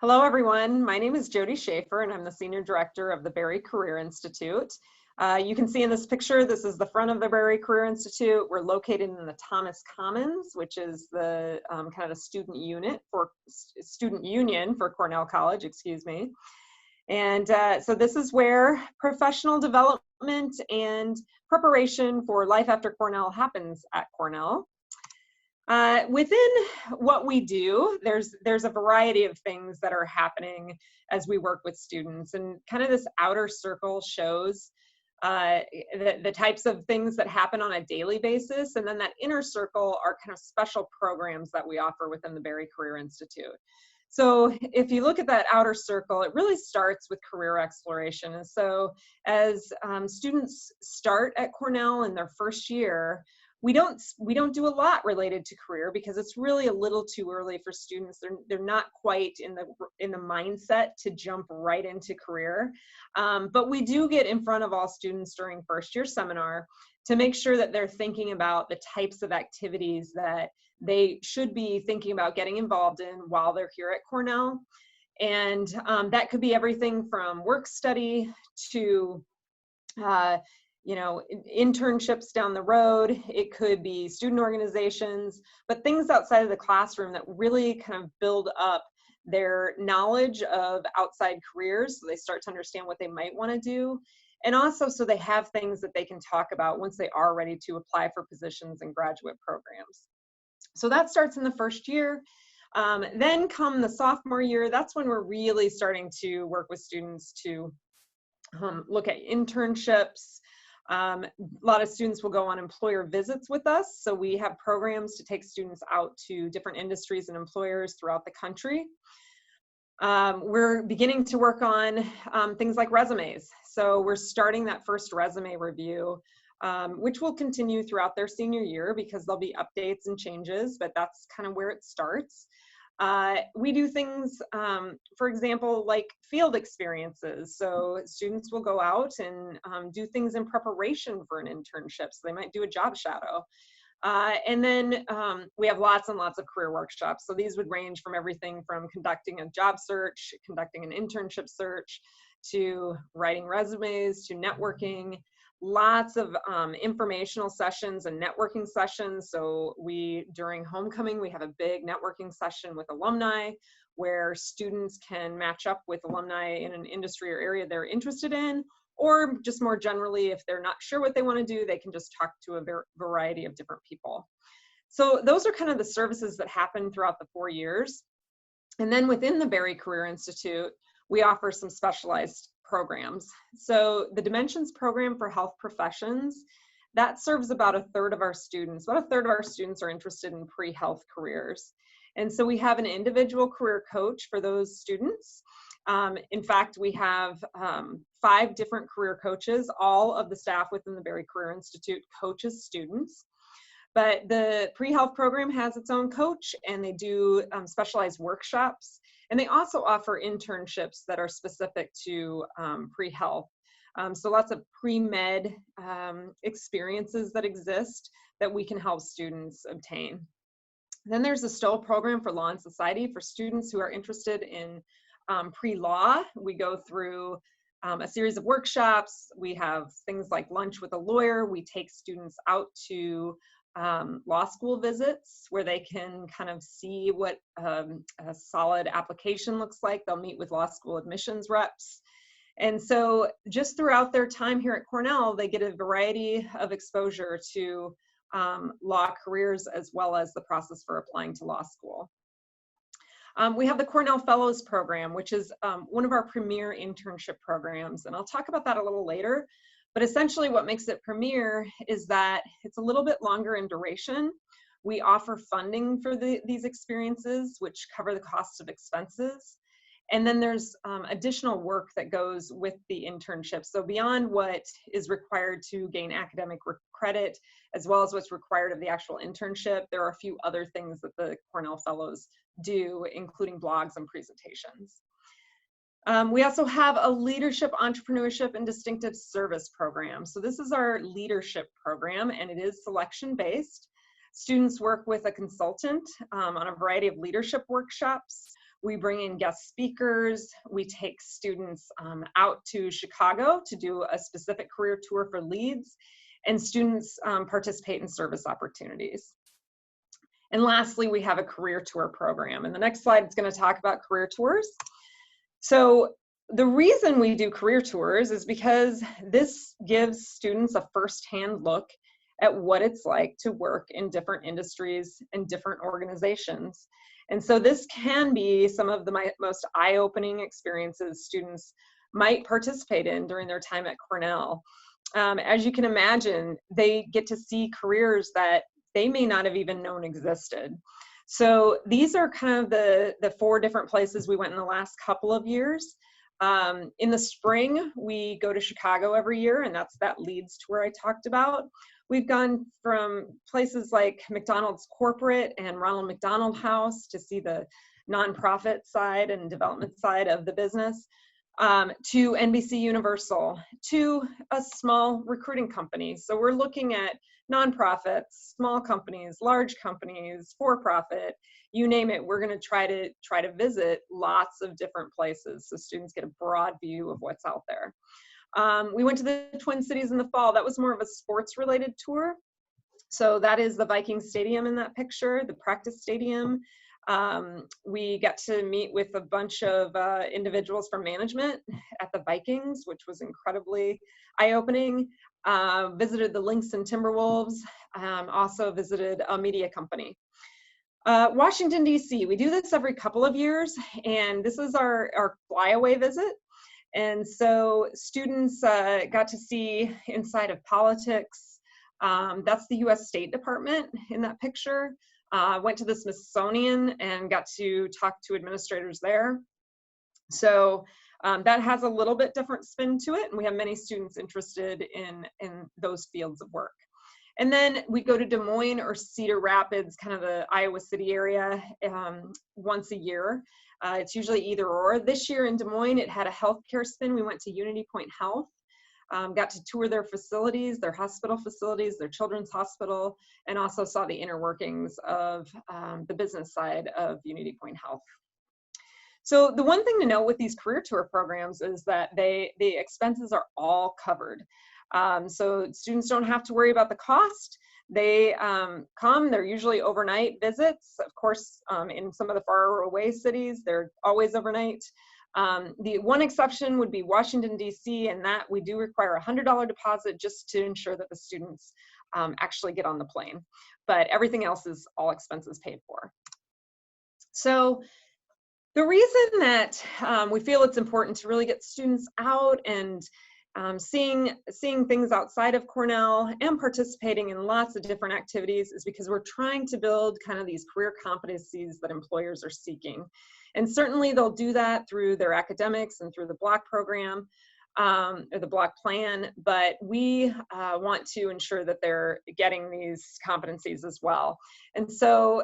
Hello, everyone. My name is Jody Schaefer, and I'm the Senior Director of the Berry Career Institute. You can see in this picture, this is the front of the Berry Career Institute. We're located in the Thomas Commons, which is the kind of the student union for Cornell College, excuse me. And so this is where professional development and preparation for life after Cornell happens at Cornell. Within what we do, there's a variety of things that are happening as we work with students, and kind of this outer circle shows the types of things that happen on a daily basis, and then that inner circle are kind of special programs that we offer within the Berry Career Institute. So if you look at that outer circle, it really starts with career exploration. And so as students start at Cornell in their first year, we don't do a lot related to career because it's really a little too early for students. They're not quite in the mindset to jump right into career. But we do get in front of all students during first year seminar to make sure that they're thinking about the types of activities that they should be thinking about getting involved in while they're here at Cornell. And that could be everything from work study to internships down the road. It could be student organizations, but things outside of the classroom that really kind of build up their knowledge of outside careers, so they start to understand what they might want to do, and also so they have things that they can talk about once they are ready to apply for positions in graduate programs. So that starts in the first year. Then come the sophomore year, that's when we're really starting to work with students to look at internships. A lot of students will go on employer visits with us. So we have programs to take students out to different industries and employers throughout the country. We're beginning to work on things like resumes. So we're starting that first resume review, which will continue throughout their senior year because there'll be updates and changes, but that's kind of where it starts. We do things, for example, like field experiences. So students will go out and do things in preparation for an internship. So they might do a job shadow. And then we have lots and lots of career workshops. So these would range from everything from conducting a job search, conducting an internship search, to writing resumes, to networking. Lots of informational sessions and networking sessions. So during homecoming, we have a big networking session with alumni where students can match up with alumni in an industry or area they're interested in, or just more generally, if they're not sure what they want to do, they can just talk to a variety of different people. So those are kind of the services that happen throughout the 4 years. And then within the Berry Career Institute, we offer some specialized programs. So the Dimensions program for health professions, that serves about a third of our students. About a third of our students are interested in pre-health careers. And so we have an individual career coach for those students. In fact, we have 5 different career coaches. All of the staff within the Berry Career Institute coaches students. But the pre-health program has its own coach, and they do specialized workshops. And they also offer internships that are specific to pre-health. So lots of pre-med experiences that exist that we can help students obtain. Then there's a STOL program for law and society for students who are interested in pre-law. We go through a series of workshops. We have things like lunch with a lawyer. We take students out to law school visits where they can kind of see what a solid application looks like. They'll meet with law school admissions reps. And so just throughout their time here at Cornell, they get a variety of exposure to law careers as well as the process for applying to law school. We have the Cornell Fellows Program, which is one of our premier internship programs. And I'll talk about that a little later. But essentially what makes it premier is that it's a little bit longer in duration. We offer funding for these experiences, which cover the cost of expenses. And then there's additional work that goes with the internship. So beyond what is required to gain academic credit, as well as what's required of the actual internship, there are a few other things that the Cornell Fellows do, including blogs and presentations. We also have a leadership, entrepreneurship, and distinctive service program. So this is our leadership program, and it is selection-based. Students work with a consultant on a variety of leadership workshops. We bring in guest speakers. We take students out to Chicago to do a specific career tour for leads, and students participate in service opportunities. And lastly, we have a career tour program. And the next slide is going to talk about career tours. So the reason we do career tours is because this gives students a firsthand look at what it's like to work in different industries and different organizations. And so this can be some of the most eye-opening experiences students might participate in during their time at Cornell. As you can imagine, they get to see careers that they may not have even known existed. So these are kind of the 4 different places we went in the last couple of years. In the spring, we go to Chicago every year, and that's that leads tour I talked about. We've gone from places like McDonald's Corporate and Ronald McDonald House to see the nonprofit side and development side of the business, to NBC Universal, to a small recruiting company. So we're looking at nonprofits, small companies, large companies, for-profit, you name it. We're going to try to visit lots of different places so students get a broad view of what's out there. We went to the Twin Cities in the fall. That was more of a sports-related tour. So that is the Viking Stadium in that picture, the practice stadium. We got to meet with a bunch of individuals from management at the Vikings, which was incredibly eye-opening. Visited the Lynx and Timberwolves, also visited a media company. Washington, D.C., we do this every couple of years, and this is our flyaway visit. And so students got to see inside of politics. That's the U.S. State Department in that picture. Went to the Smithsonian and got to talk to administrators there. So that has a little bit different spin to it, and we have many students interested in those fields of work. And then we go to Des Moines or Cedar Rapids, kind of the Iowa City area, once a year. It's usually either or. This year in Des Moines, it had a healthcare spin. We went to Unity Point Health, got to tour their facilities, their hospital facilities, their children's hospital, and also saw the inner workings of the business side of Unity Point Health. So the one thing to note with these career tour programs is that the expenses are all covered. So students don't have to worry about the cost. They come, they're usually overnight visits. Of course, in some of the far away cities, they're always overnight. The one exception would be Washington, D.C., and that we do require a $100 deposit just to ensure that the students actually get on the plane. But everything else is all expenses paid for. So the reason that we feel it's important to really get students out and seeing things outside of Cornell and participating in lots of different activities is because we're trying to build kind of these career competencies that employers are seeking. And certainly they'll do that through their academics and through the block program or the block plan, but we want to ensure that they're getting these competencies as well. And so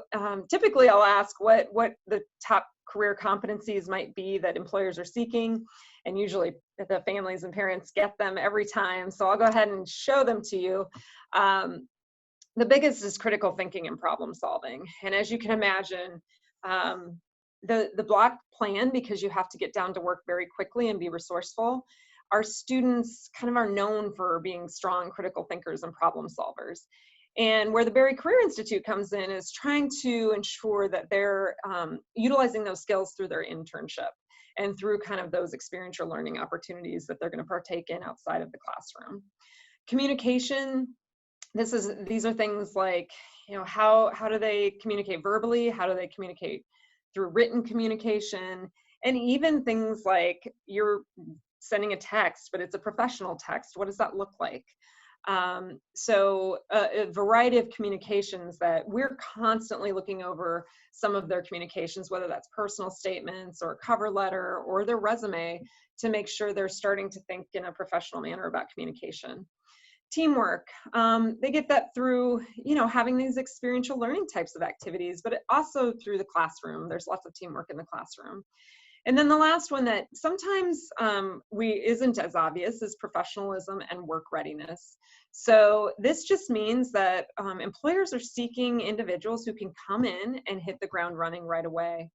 typically I'll ask what the top career competencies might be that employers are seeking, and usually the families and parents get them every time. So I'll go ahead and show them to you. The biggest is critical thinking and problem solving. And as you can imagine, the block plan, because you have to get down to work very quickly and be resourceful, our students kind of are known for being strong critical thinkers and problem solvers. And where the Berry Career Institute comes in is trying to ensure that they're utilizing those skills through their internship and through kind of those experiential learning opportunities that they're going to partake in outside of the classroom. Communication, these are things like, you know, how do they communicate verbally? How do they communicate through written communication? And even things like you're sending a text, but it's a professional text. What does that look like? So a variety of communications that we're constantly looking over some of their communications, whether that's personal statements or a cover letter or their resume, to make sure they're starting to think in a professional manner about communication. Teamwork, they get that through, you know, having these experiential learning types of activities, but also through the classroom. There's lots of teamwork in the classroom. And then the last one that sometimes isn't as obvious is professionalism and work readiness. So this just means that employers are seeking individuals who can come in and hit the ground running right away.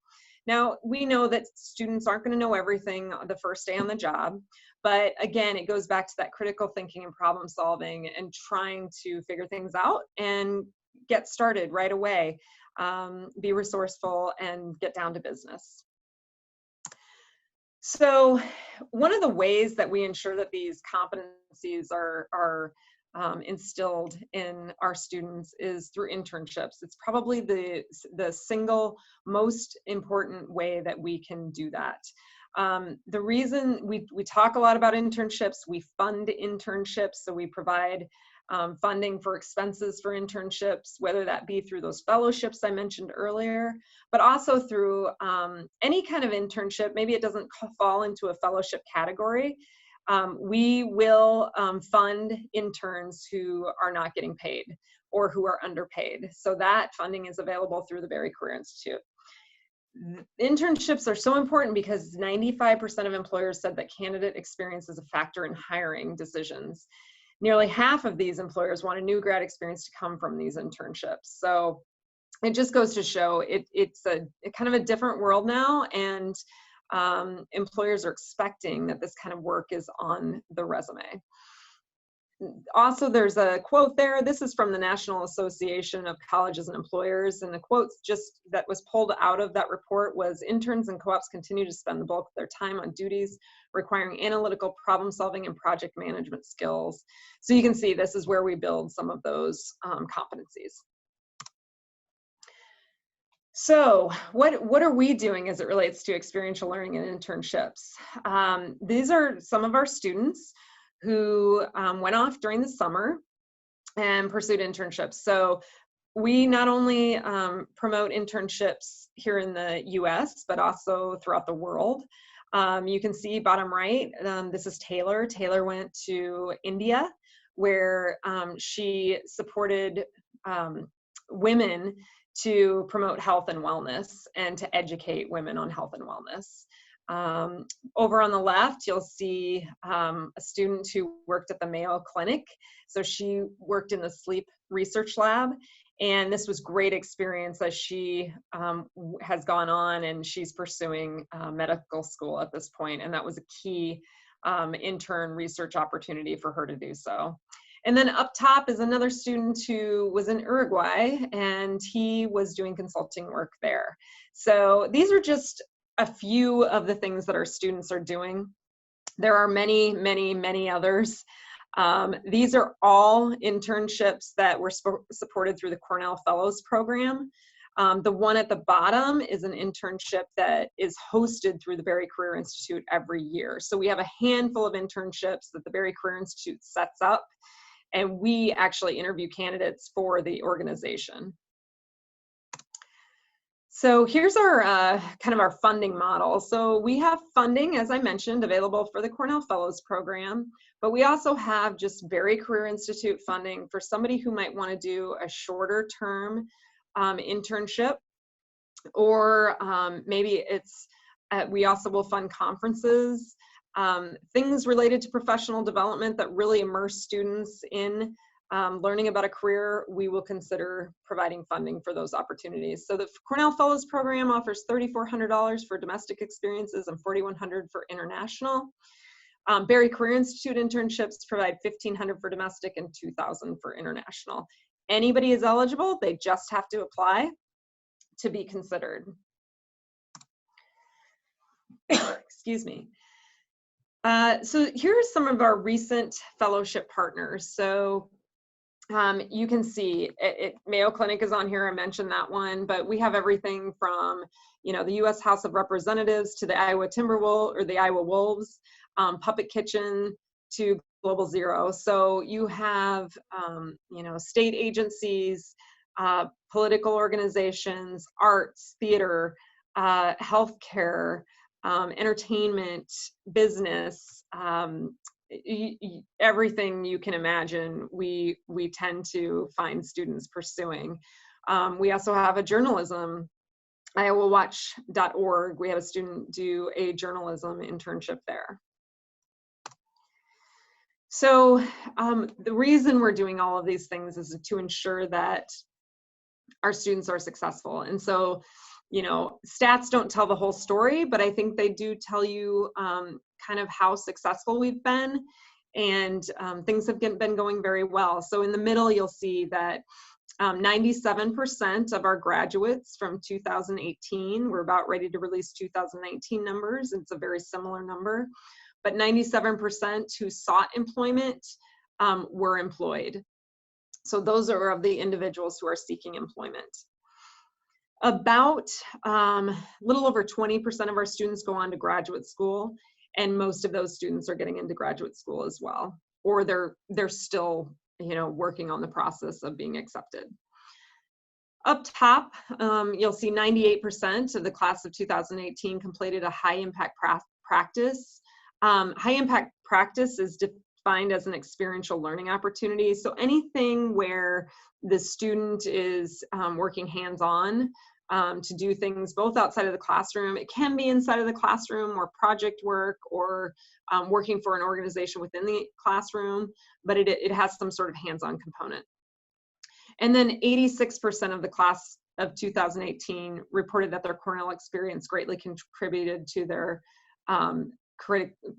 Now, we know that students aren't going to know everything the first day on the job, but again, it goes back to that critical thinking and problem solving and trying to figure things out and get started right away. Be resourceful and get down to business. So one of the ways that we ensure that these competencies are instilled in our students is through internships. It's probably the single most important way that we can do that. The reason we talk a lot about internships, we fund internships, so we provide funding for expenses for internships, whether that be through those fellowships I mentioned earlier, but also through any kind of internship. Maybe it doesn't fall into a fellowship category. We will fund interns who are not getting paid or who are underpaid. So that funding is available through the Berry Career Institute. Internships are so important because 95% of employers said that candidate experience is a factor in hiring decisions. Nearly half of these employers want a new grad experience to come from these internships. So it just goes to show it's a kind of a different world now, and employers are expecting that this kind of work is on the resume. Also, there's a quote there. This is from the National Association of Colleges and Employers, and the quotes just that was pulled out of that report was, interns and co-ops continue to spend the bulk of their time on duties requiring analytical problem solving and project management skills. So you can see this is where we build some of those competencies. So what are we doing as it relates to experiential learning and internships? These are some of our students who went off during the summer and pursued internships. So we not only promote internships here in the US, but also throughout the world. You can see bottom right, this is Taylor. Taylor went to India, where she supported women to promote health and wellness and to educate women on health and wellness. Over on the left, you'll see a student who worked at the Mayo Clinic. So she worked in the sleep research lab, and this was great experience as she has gone on and she's pursuing medical school at this point, and that was a key intern research opportunity for her to do so. And then up top is another student who was in Uruguay, and he was doing consulting work there. So these are just a few of the things that our students are doing. There are many, many, many others. These are all internships that were supported through the Cornell Fellows Program. The one at the bottom is an internship that is hosted through the Berry Career Institute every year. So we have a handful of internships that the Berry Career Institute sets up, and we actually interview candidates for the organization. So here's our kind of our funding model. So we have funding, as I mentioned, available for the Cornell Fellows Program, but we also have just Berry Career Institute funding for somebody who might want to do a shorter term internship, or maybe it's, we also will fund conferences, things related to professional development that really immerse students in learning about a career. We will consider providing funding for those opportunities. So the Cornell Fellows Program offers $3,400 for domestic experiences and $4,100 for international. Berry Career Institute internships provide $1,500 for domestic and $2,000 for international. Anybody is eligible, they just have to apply to be considered. Excuse me. So here are some of our recent fellowship partners. So you can see Mayo Clinic is on here. I mentioned that one, but we have everything from, the U.S. House of Representatives to the Iowa Timberwolves or the Iowa Wolves, Puppet Kitchen to Global Zero. So you have, state agencies, political organizations, arts, theater, healthcare, entertainment, business, everything you can imagine, we tend to find students pursuing. We also have a journalism, iowawatch.org. We have a student do a journalism internship there. So the reason we're doing all of these things is to ensure that our students are successful. And so you know, stats don't tell the whole story, but I think they do tell you kind of how successful we've been, and things have been going very well. So in the middle, you'll see that 97% of our graduates from 2018, we're about ready to release 2019 numbers. It's a very similar number, but 97% who sought employment were employed. So those are of the individuals who are seeking employment. About little over 20% of our students go on to graduate school, and most of those students are getting into graduate school as well, or they're still, you know, working on the process of being accepted. Up top, you'll see 98% of the class of 2018 completed a high impact practice. High impact practice is defined as an experiential learning opportunity. So anything where the student is working hands-on to do things both outside of the classroom. It can be inside of the classroom, or project work, or working for an organization within the classroom, but it has some sort of hands-on component. And then 86% of the class of 2018 reported that their Cornell experience greatly contributed to their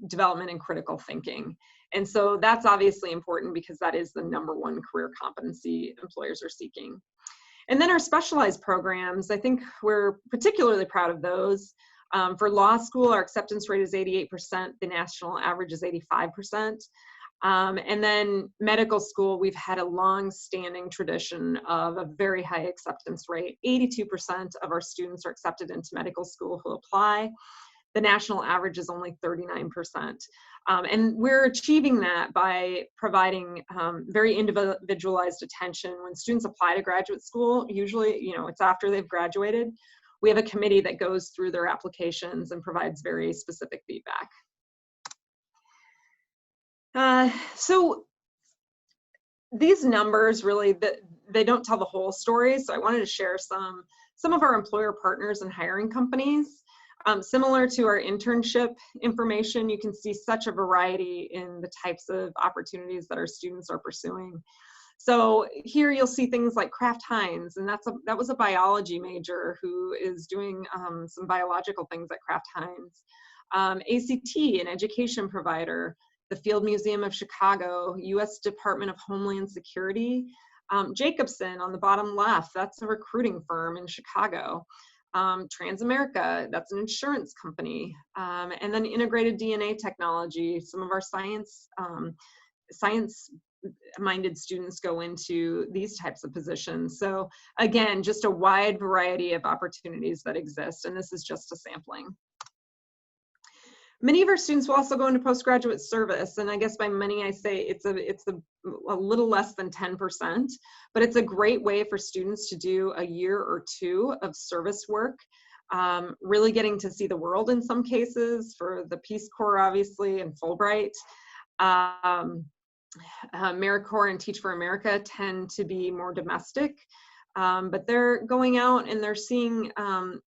development in critical thinking. And so that's obviously important, because that is the #1 career competency employers are seeking. And then our specialized programs, I think we're particularly proud of those. For law school, our acceptance rate is 88%. The national average is 85%. And then medical school, we've had a long-standing tradition of a very high acceptance rate. 82% of our students are accepted into medical school who apply. The national average is only 39%. And we're achieving that by providing very individualized attention. When students apply to graduate school, usually, you know, it's after they've graduated, we have a committee that goes through their applications and provides very specific feedback. So these numbers really, they don't tell the whole story. So I wanted to share some of our employer partners and hiring companies. Similar to our internship information, you can see such a variety in the types of opportunities that our students are pursuing. So here you'll see things like Kraft Heinz, and that was a biology major who is doing some biological things at Kraft Heinz. ACT, an education provider, the Field Museum of Chicago, U.S. Department of Homeland Security, Jacobson on the bottom left, that's a recruiting firm in Chicago. Transamerica, that's an insurance company, and then Integrated DNA Technology. Some of our science-minded students go into these types of positions. So again, just a wide variety of opportunities that exist, and this is just a sampling. Many of our students will also go into postgraduate service, and I guess by many I say it's a little less than 10%, but it's a great way for students to do a year or two of service work, really getting to see the world in some cases, for the Peace Corps obviously, and Fulbright. AmeriCorps and Teach for America tend to be more domestic. But they're going out and they're seeing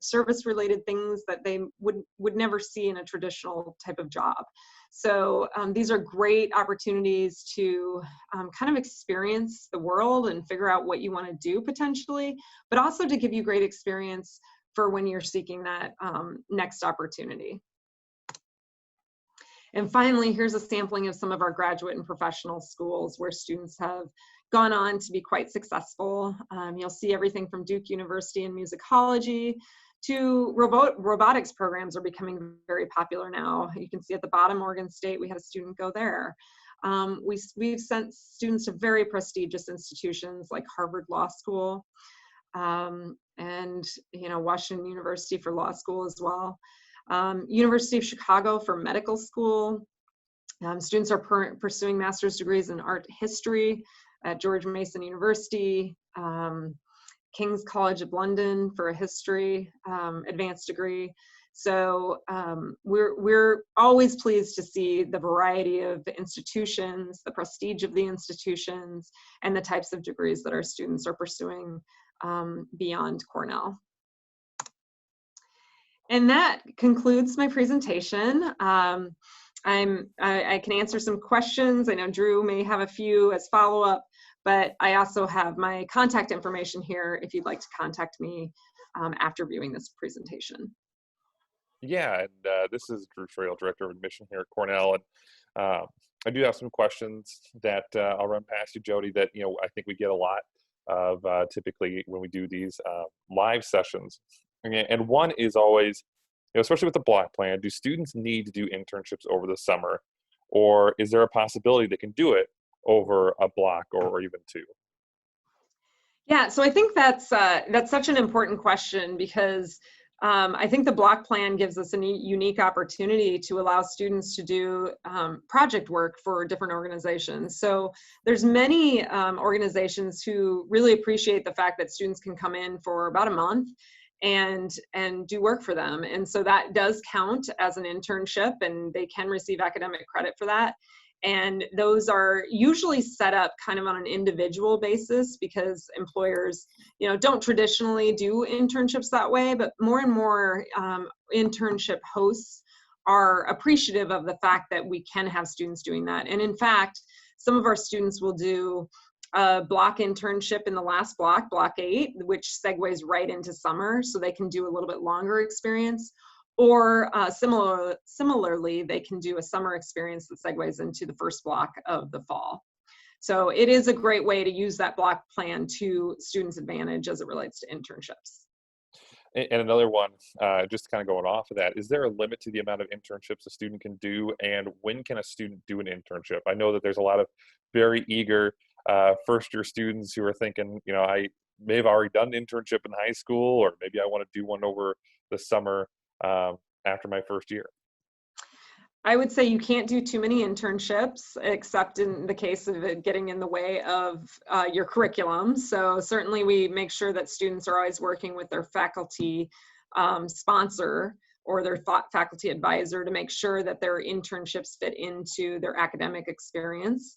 service-related things that they would never see in a traditional type of job. So these are great opportunities to kind of experience the world and figure out what you want to do potentially, but also to give you great experience for when you're seeking that next opportunity. And finally, here's a sampling of some of our graduate and professional schools where students have gone on to be quite successful. You'll see everything from Duke University in musicology to robotics programs are becoming very popular now. You can see at the bottom, Oregon State, we had a student go there. We've sent students to very prestigious institutions like Harvard Law School, and Washington University for law school as well. University of Chicago for medical school. Students are pursuing master's degrees in art history at George Mason University, King's College of London for a history advanced degree. So we're always pleased to see the variety of institutions, the prestige of the institutions, and the types of degrees that our students are pursuing beyond Cornell. And that concludes my presentation. I can answer some questions. I know Drew may have a few as follow-up, but I also have my contact information here if you'd like to contact me after viewing this presentation. Yeah, and this is Drew Trail, Director of Admission here at Cornell, and I do have some questions that I'll run past you, Jody, that I think we get a lot of typically when we do these live sessions. And one is always, especially with the block plan, do students need to do internships over the summer, or is there a possibility they can do it over a block or even two? Yeah, so I think that's such an important question because I think the block plan gives us a unique opportunity to allow students to do project work for different organizations. So there's many organizations who really appreciate the fact that students can come in for about a month and do work for them. And so that does count as an internship, and they can receive academic credit for that. And those are usually set up kind of on an individual basis because employers, don't traditionally do internships that way, but more and more internship hosts are appreciative of the fact that we can have students doing that. And in fact, some of our students will do a block internship in the last block, block 8, which segues right into summer, so they can do a little bit longer experience. Or similarly, they can do a summer experience that segues into the first block of the fall. So it is a great way to use that block plan to students' advantage as it relates to internships. And another one, just kind of going off of that, is there a limit to the amount of internships a student can do, and when can a student do an internship? I know that there's a lot of very eager first-year students who are thinking, I may have already done an internship in high school, or maybe I want to do one over the summer after my first year. I would say you can't do too many internships, except in the case of it getting in the way of your curriculum. So certainly we make sure that students are always working with their faculty sponsor or their faculty advisor to make sure that their internships fit into their academic experience,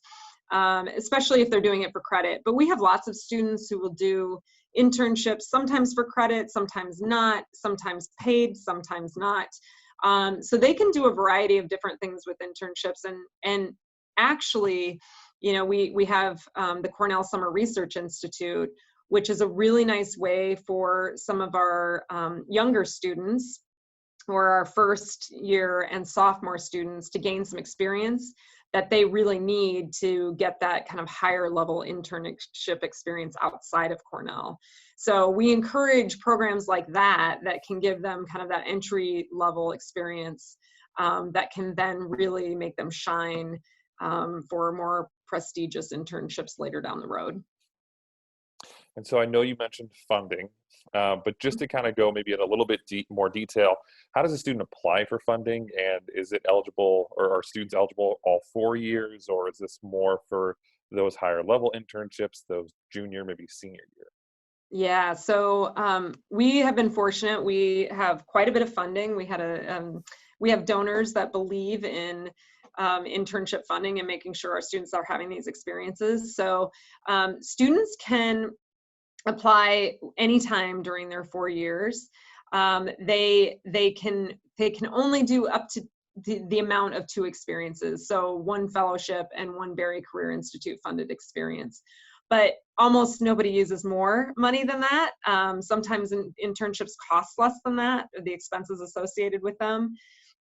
especially if they're doing it for credit. But we have lots of students who will do internships, sometimes for credit, sometimes not, sometimes paid, sometimes not. So they can do a variety of different things with internships. And actually, we have the Cornell Summer Research Institute, which is a really nice way for some of our younger students or our first year and sophomore students to gain some experience that they really need to get that kind of higher level internship experience outside of Cornell. So we encourage programs like that can give them kind of that entry level experience that can then really make them shine for more prestigious internships later down the road. And so I know you mentioned funding, but just to kind of go maybe in a little bit more detail, how does a student apply for funding, and is it eligible, or are students eligible all 4 years, or is this more for those higher level internships, those junior, maybe senior year? Yeah, so we have been fortunate. We have quite a bit of funding. We have donors that believe in internship funding and making sure our students are having these experiences. So students can apply anytime during their 4 years. They can only do up to the amount of 2 experiences, so 1 fellowship and 1 Berry Career Institute funded experience. But almost nobody uses more money than that. Sometimes internships cost less than that, or the expenses associated with them.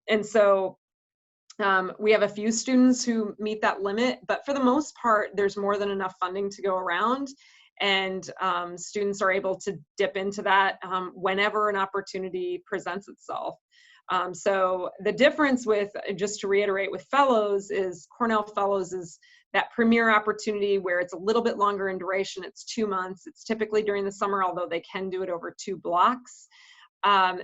And so we have a few students who meet that limit, but for the most part, there's more than enough funding to go around. And students are able to dip into that whenever an opportunity presents itself. So the difference with, just to reiterate, with fellows is Cornell Fellows is that premier opportunity where it's a little bit longer in duration. It's 2 months. It's typically during the summer, although they can do it over 2 blocks.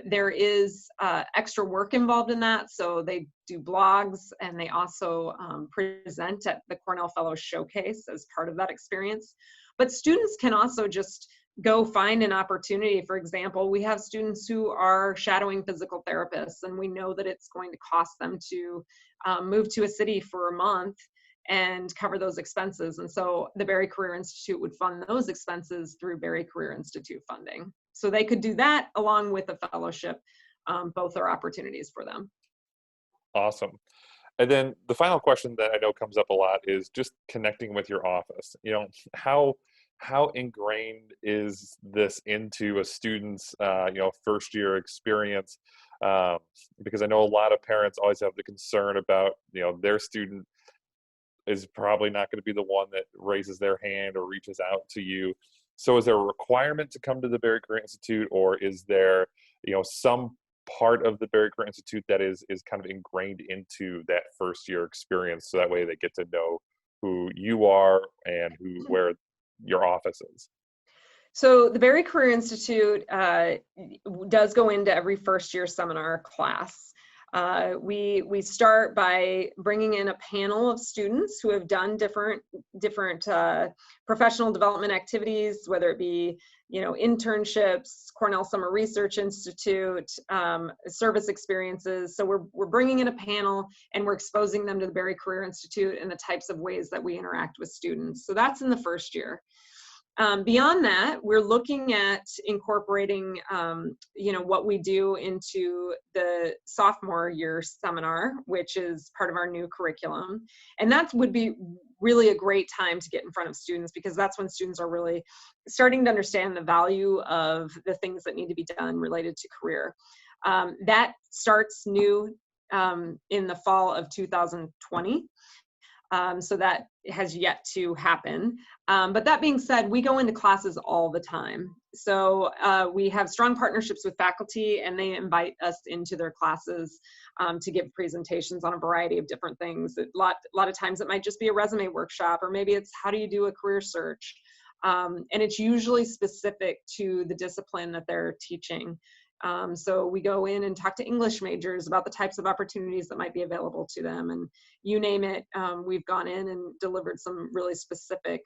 There is extra work involved in that. So they do blogs, and they also present at the Cornell Fellows Showcase as part of that experience. But students can also just go find an opportunity. For example, we have students who are shadowing physical therapists, and we know that it's going to cost them to move to a city for a month and cover those expenses. And so the Berry Career Institute would fund those expenses through Berry Career Institute funding. So they could do that along with a fellowship. Both are opportunities for them. Awesome. And then the final question that I know comes up a lot is just connecting with your office. How how ingrained is this into a student's first year experience? Um, because I know a lot of parents always have the concern about their student is probably not going to be the one that raises their hand or reaches out to you. So is there a requirement to come to the Berry Career Institute, or is there, some part of the Berry Career Institute that is kind of ingrained into that first year experience, so that way they get to know who you are and where your office is? So the Berry Career Institute does go into every first year seminar class. We start by bringing in a panel of students who have done different professional development activities, whether it be internships, Cornell Summer Research Institute, service experiences. So we're bringing in a panel and we're exposing them to the Berry Career Institute and the types of ways that we interact with students. So that's in the first year. Beyond that, we're looking at incorporating, what we do into the sophomore year seminar, which is part of our new curriculum. And that would be really a great time to get in front of students, because that's when students are really starting to understand the value of the things that need to be done related to career. That starts new in the fall of 2020. So that has yet to happen. But that being said, we go into classes all the time. So we have strong partnerships with faculty, and they invite us into their classes to give presentations on a variety of different things. A lot of times it might just be a resume workshop, or maybe it's how do you do a career search? And it's usually specific to the discipline that they're teaching. So we go in and talk to English majors about the types of opportunities that might be available to them, and you name it, we've gone in and delivered some really specific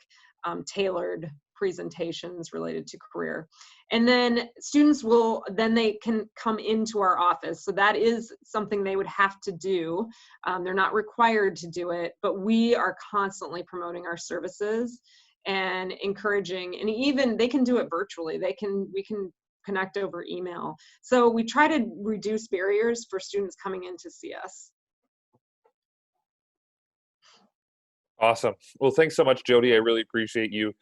tailored presentations related to career. And then students they can come into our office. So that is something they would have to do. They're not required to do it, but we are constantly promoting our services and encouraging, and even they can do it virtually. We can connect over email. So we try to reduce barriers for students coming in to see us. Awesome. Well, thanks so much, Jody. I really appreciate you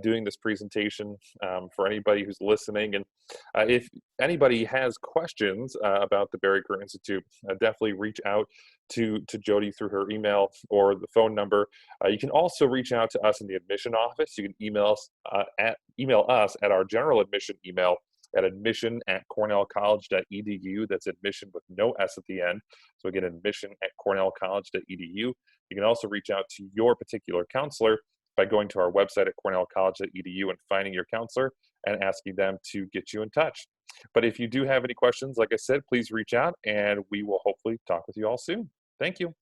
doing this presentation for anybody who's listening. And if anybody has questions about the Berry Career Institute, definitely reach out to Jody through her email or the phone number. You can also reach out to us in the admission office. You can email us at our general admission email at admission@cornellcollege.edu. That's admission with no S at the end. So again, admission@cornellcollege.edu. You can also reach out to your particular counselor by going to our website at cornellcollege.edu and finding your counselor and asking them to get you in touch. But if you do have any questions, like I said, please reach out and we will hopefully talk with you all soon. Thank you.